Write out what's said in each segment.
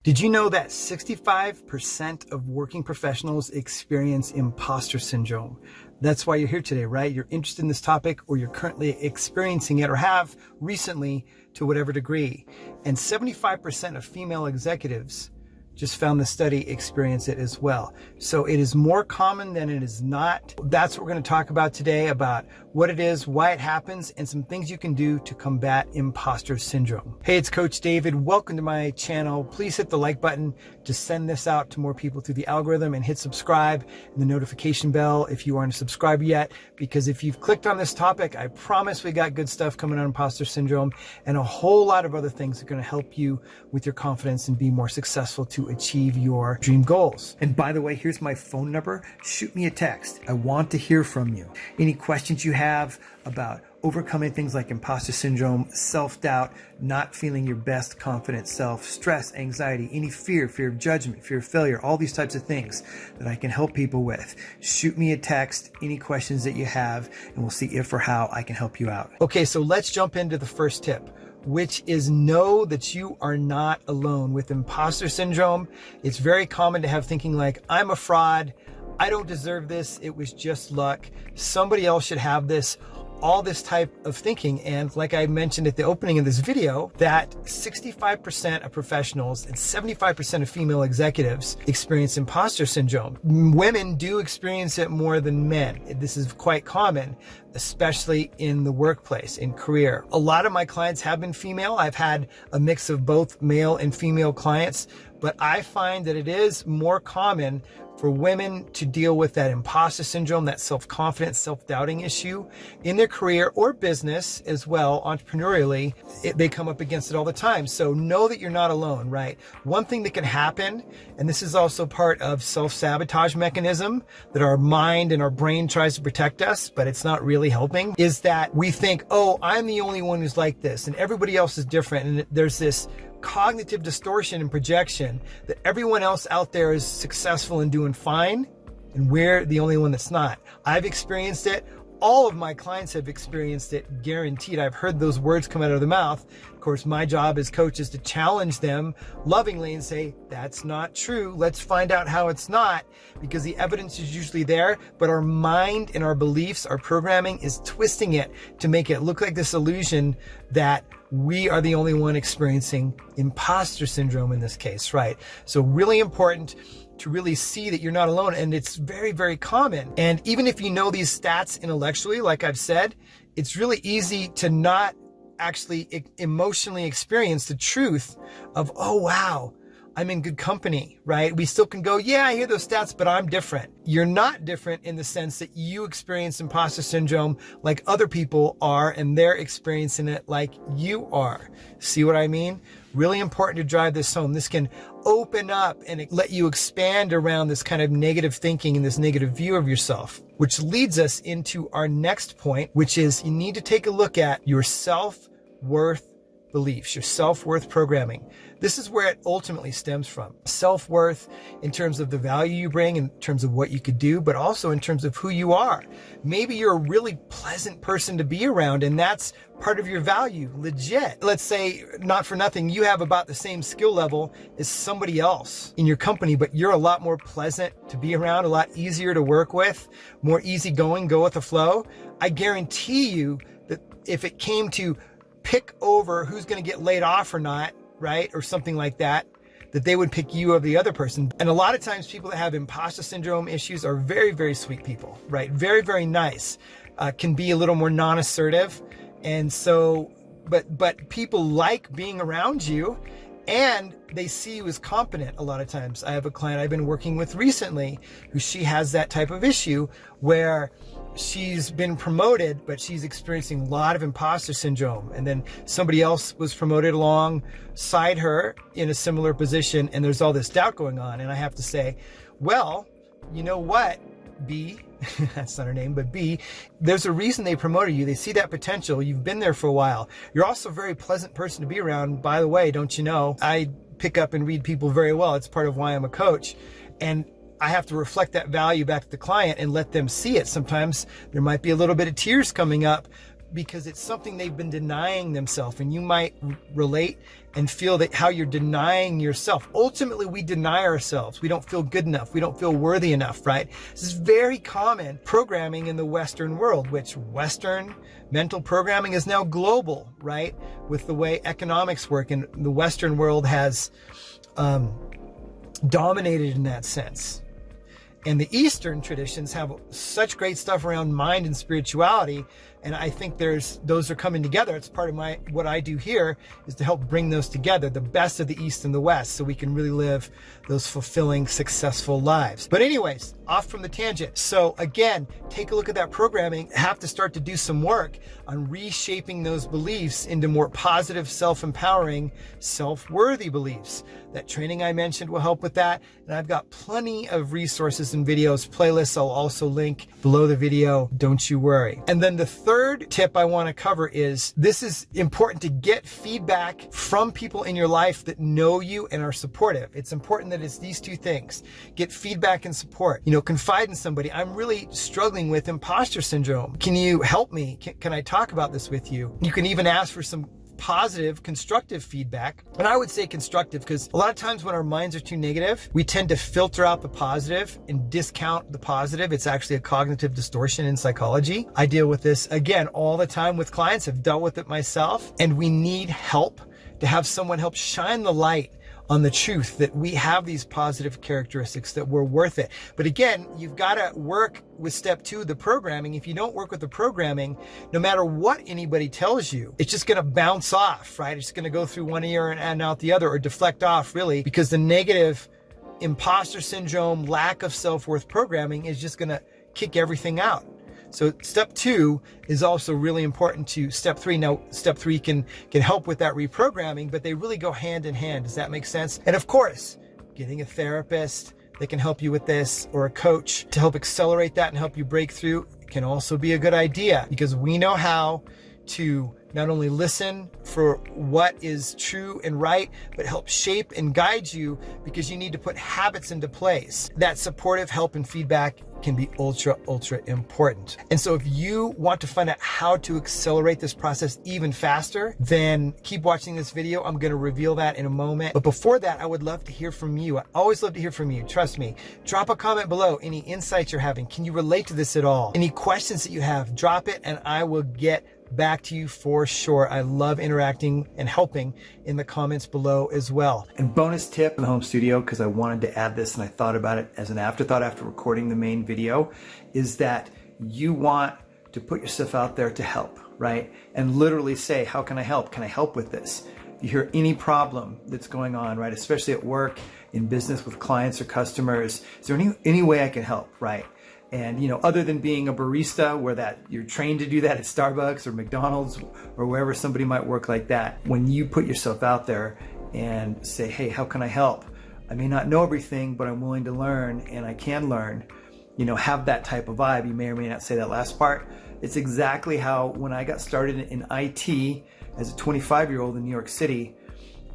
Did you know that 65% of working professionals experience imposter syndrome? That's why you're here today, right? You're interested in this topic, or you're currently experiencing it, or have recently to whatever degree. And 75% of female executives, just found the study, experience it as well. So it is more common than it is not. That's what we're going to talk about today, about what it is, why it happens, and some things you can do to combat imposter syndrome. Hey, it's Coach David. Welcome to my channel. Please hit the like button to send this out to more people through the algorithm, and hit subscribe and the notification bell if you aren't subscribed yet, because if you've clicked on this topic, I promise we got good stuff coming on imposter syndrome and a whole lot of other things that are going to help you with your confidence and be more successful to achieve your dream goals. And by the way, here's my phone number. Shoot me a text. I want to hear from you. Any questions you have about overcoming things like imposter syndrome, self-doubt, not feeling your best confident self, stress, anxiety, any fear of judgment, fear of failure, all these types of things that I can help people with. Shoot me a text, any questions that you have, and we'll see if or how I can help you out. Okay, so let's jump into the first tip, which is know that you are not alone with imposter syndrome. It's very common to have thinking like, I'm a fraud, I don't deserve this, it was just luck, somebody else should have this, all this type of thinking. And like I mentioned at the opening of this video, that 65% of professionals and 75% of female executives experience imposter syndrome. Women do experience it more than men. This is quite common, especially in the workplace, in career. A lot of my clients have been female. I've had a mix of both male and female clients, but I find that it is more common for women to deal with that imposter syndrome, that self-confidence, self-doubting issue in their career or business as well, entrepreneurially. They come up against it all the time. So know that you're not alone, right? One thing that can happen, and this is also part of self-sabotage mechanism that our mind and our brain tries to protect us, but it's not really helping, is that we think, oh, I'm the only one who's like this and everybody else is different. And there's this cognitive distortion and projection that everyone else out there is successful and doing fine, and we're the only one that's not. I've experienced it. All of my clients have experienced it, guaranteed. I've heard those words come out of their mouth. Of course, my job as coach is to challenge them lovingly and say, that's not true. Let's find out how it's not, because the evidence is usually there, but our mind and our beliefs, our programming is twisting it to make it look like this illusion that we are the only one experiencing imposter syndrome in this case, right? So really important to really see that you're not alone. And it's very, very common. And even if you know these stats intellectually, like I've said, it's really easy to not actually emotionally experience the truth of, oh, wow, I'm in good company, right? We still can go, yeah, I hear those stats, but I'm different. You're not different in the sense that you experience imposter syndrome like other people are, and they're experiencing it like you are. See what I mean? Really important to drive this home. This can open up and let you expand around this kind of negative thinking and this negative view of yourself, which leads us into our next point, which is you need to take a look at your self-worth beliefs, your self-worth programming. This is where it ultimately stems from. Self-worth in terms of the value you bring, in terms of what you could do, but also in terms of who you are. Maybe you're a really pleasant person to be around, and that's part of your value, legit. Let's say, not for nothing, you have about the same skill level as somebody else in your company, but you're a lot more pleasant to be around, a lot easier to work with, more easygoing, go with the flow. I guarantee you that if it came to pick over who's going to get laid off or not, right? Or something like that, that they would pick you over the other person. And a lot of times people that have imposter syndrome issues are very, very sweet people, right? Very, very nice, can be a little more non-assertive. And so, but people like being around you, and they see you as competent a lot of times. I have a client I've been working with recently who she has that type of issue where she's been promoted, but she's experiencing a lot of imposter syndrome. And then somebody else was promoted alongside her in a similar position, and there's all this doubt going on. And I have to say, well, you know what, B, that's not her name, but B, there's a reason they promoted you. They see that potential. You've been there for a while. You're also a very pleasant person to be around. By the way, don't you know, I pick up and read people very well. It's part of why I'm a coach. And I have to reflect that value back to the client and let them see it. Sometimes there might be a little bit of tears coming up because it's something they've been denying themselves, and you might relate and feel that how you're denying yourself. Ultimately, we deny ourselves. We don't feel good enough. We don't feel worthy enough, right? This is very common programming in the Western world, which Western mental programming is now global, right? With the way economics work, and the Western world has dominated in that sense. And the Eastern traditions have such great stuff around mind and spirituality. And I think those are coming together. It's part of what I do here is to help bring those together, the best of the East and the West, so we can really live those fulfilling, successful lives. But anyways, off from the tangent. So again, take a look at that programming. Have to start to do some work on reshaping those beliefs into more positive, self-empowering, self-worthy beliefs. That training I mentioned will help with that. And I've got plenty of resources and videos, playlists I'll also link below the video. Don't you worry. And then the third tip I want to cover is, this is important to get feedback from people in your life that know you and are supportive. It's important that it's these two things. Get feedback and support. Confide in somebody. I'm really struggling with imposter syndrome. Can you help me? Can I talk about this with you? You can even ask for some positive, constructive feedback. And I would say constructive, because a lot of times when our minds are too negative, we tend to filter out the positive and discount the positive. It's actually a cognitive distortion in psychology. I deal with this, again, all the time with clients. I've dealt with it myself, and we need help to have someone help shine the light on the truth that we have these positive characteristics, that we're worth it. But again, you've got to work with step 2, the programming. If you don't work with the programming, no matter what anybody tells you, it's just going to bounce off, right? It's going to go through one ear and out the other, or deflect off, really, because the negative imposter syndrome, lack of self-worth programming is just going to kick everything out. So step 2 is also really important to step 3. Now, step 3 can help with that reprogramming, but they really go hand in hand. Does that make sense? And of course, getting a therapist that can help you with this, or a coach to help accelerate that and help you break through, can also be a good idea, because we know how to not only listen for what is true and right, but help shape and guide you, because you need to put habits into place. That supportive help and feedback can be ultra important. And so if you want to find out how to accelerate this process even faster, then keep watching this video. I'm going to reveal that in a moment. But before that, I would love to hear from you. I always love to hear from you. Trust me. Drop a comment below. Any insights you're having. Can you relate to this at all? Any questions that you have, drop it and I will get back to you for sure. I love interacting and helping in the comments below as well. And bonus tip in the home studio, because I wanted to add this and I thought about it as an afterthought after recording the main video, is that you want to put yourself out there to help, right? And literally say, how can I help? Can I help with this? If you hear any problem that's going on, right? Especially at work, in business with clients or customers, is there any way I can help, right? And, other than being a barista, where you're trained to do that at Starbucks or McDonald's or wherever somebody might work like that, when you put yourself out there and say, hey, how can I help? I may not know everything, but I'm willing to learn and I can learn, have that type of vibe. You may or may not say that last part. It's exactly how, when I got started in IT as a 25-year-old in New York City,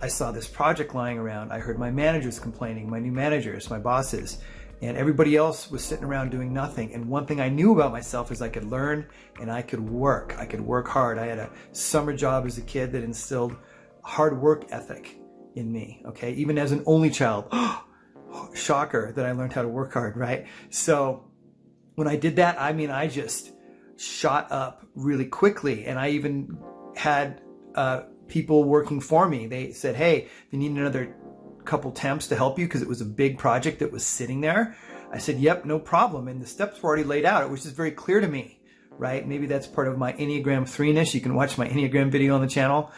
I saw this project lying around. I heard my managers complaining, my new managers, my bosses, and everybody else was sitting around doing nothing. And one thing I knew about myself is I could learn and I could work. I could work hard. I had a summer job as a kid that instilled hard work ethic in me, okay? Even as an only child, shocker that I learned how to work hard, right? So when I did that, I just shot up really quickly. And I even had people working for me. They said, hey, they need another couple temps to help you, because it was a big project that was sitting there. I said, yep, no problem. And the steps were already laid out. It was just very clear to me, right? Maybe that's part of my Enneagram 3-ness. You can watch my Enneagram video on the channel.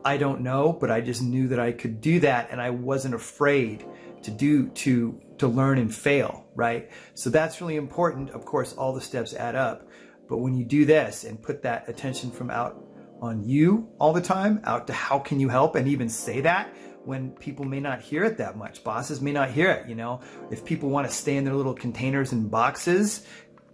I don't know, but I just knew that I could do that, and I wasn't afraid to learn and fail, right? So that's really important. Of course, all the steps add up. But when you do this and put that attention from out on you all the time, out to how can you help, and even say that when people may not hear it that much. Bosses may not hear it, If people want to stay in their little containers and boxes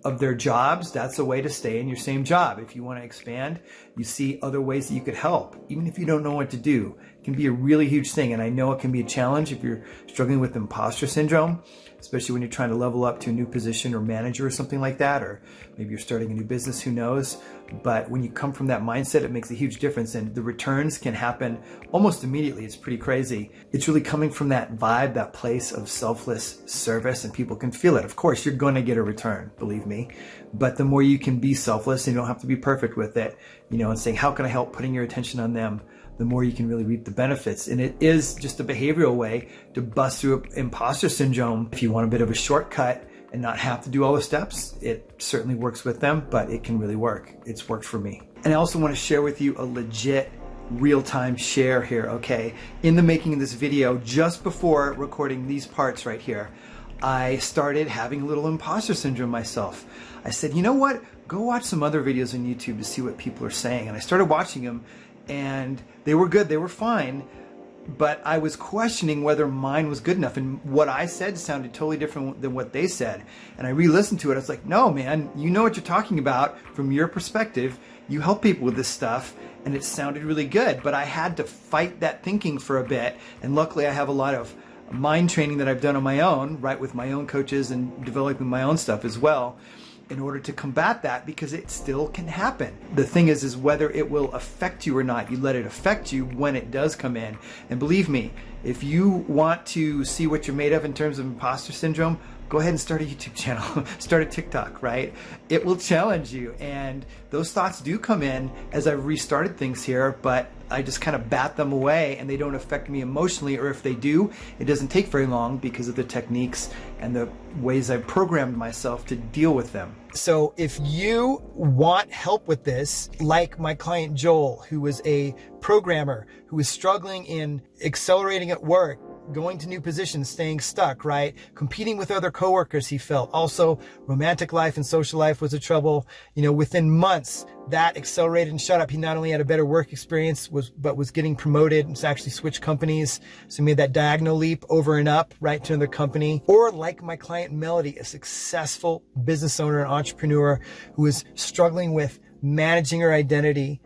of their jobs, that's a way to stay in your same job. If you want to expand, you see other ways that you could help. Even if you don't know what to do, can be a really huge thing. And I know it can be a challenge if you're struggling with imposter syndrome, especially when you're trying to level up to a new position or manager or something like that, or maybe you're starting a new business, who knows. But when you come from that mindset, it makes a huge difference, and the returns can happen almost immediately. It's pretty crazy. It's really coming from that vibe, that place of selfless service, and people can feel it. Of course, you're going to get a return, believe me, but the more you can be selfless, and you don't have to be perfect with it, and saying, how can I help, putting your attention on them, the more you can really reap the benefits. And it is just a behavioral way to bust through imposter syndrome. If you want a bit of a shortcut and not have to do all the steps, it certainly works with them, but it can really work. It's worked for me. And I also want to share with you a legit real-time share here, okay? In the making of this video, just before recording these parts right here, I started having a little imposter syndrome myself. I said, you know what? Go watch some other videos on YouTube to see what people are saying. And I started watching them, and they were good, they were fine, but I was questioning whether mine was good enough, and what I said sounded totally different than what they said. And I re-listened to it. I was like, no, man, you know what you're talking about from your perspective. You help people with this stuff, and it sounded really good, but I had to fight that thinking for a bit. And luckily I have a lot of mind training that I've done on my own, right, with my own coaches and developing my own stuff as well, in order to combat that, because it still can happen. The thing is whether it will affect you or not. You let it affect you when it does come in. And believe me, if you want to see what you're made of in terms of imposter syndrome, go ahead and start a YouTube channel, start a TikTok, right? It will challenge you. And those thoughts do come in as I've restarted things here, but I just kind of bat them away, and they don't affect me emotionally, or if they do, it doesn't take very long because of the techniques and the ways I've programmed myself to deal with them. So if you want help with this, like my client Joel, who was a programmer who was struggling in accelerating at work, going to new positions, staying stuck, right? Competing with other coworkers, he felt. Also, romantic life and social life was a trouble. Within months, that accelerated and shut up. He not only had a better work experience, but was getting promoted and actually switched companies. So he made that diagonal leap over and up, right, to another company. Or like my client Melody, a successful business owner and entrepreneur who is struggling with managing her identity,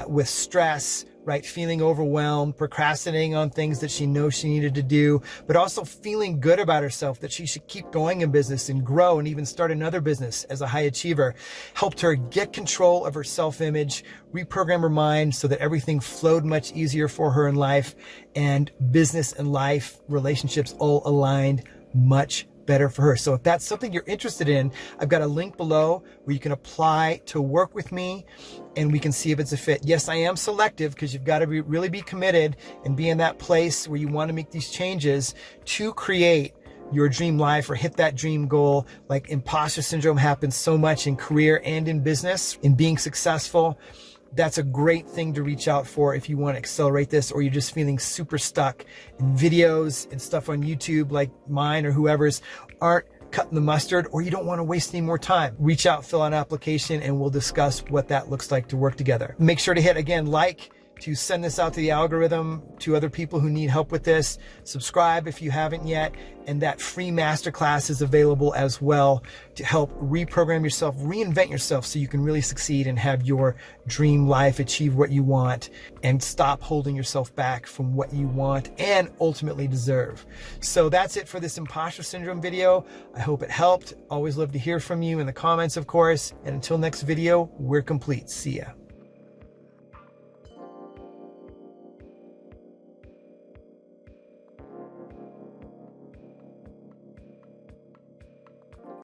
with stress, right? Feeling overwhelmed, procrastinating on things that she knows she needed to do, but also feeling good about herself, that she should keep going in business and grow and even start another business as a high achiever. Helped her get control of her self-image, reprogram her mind so that everything flowed much easier for her in life, and business and life, relationships all aligned much better for her. So if that's something you're interested in, I've got a link below where you can apply to work with me, and we can see if it's a fit. Yes, I am selective, because you've got to really be committed and be in that place where you want to make these changes to create your dream life or hit that dream goal. Like, imposter syndrome happens so much in career and in business, in being successful. That's a great thing to reach out for if you want to accelerate this, or you're just feeling super stuck, and videos and stuff on YouTube like mine or whoever's aren't cutting the mustard, or you don't want to waste any more time. Reach out, fill out an application, and we'll discuss what that looks like to work together. Make sure to hit, again, like, to send this out to the algorithm, to other people who need help with this. Subscribe if you haven't yet. And that free masterclass is available as well to help reprogram yourself, reinvent yourself, so you can really succeed and have your dream life, achieve what you want, and stop holding yourself back from what you want and ultimately deserve. So that's it for this imposter syndrome video. I hope it helped. Always love to hear from you in the comments, of course. And until next video, we're complete. See ya.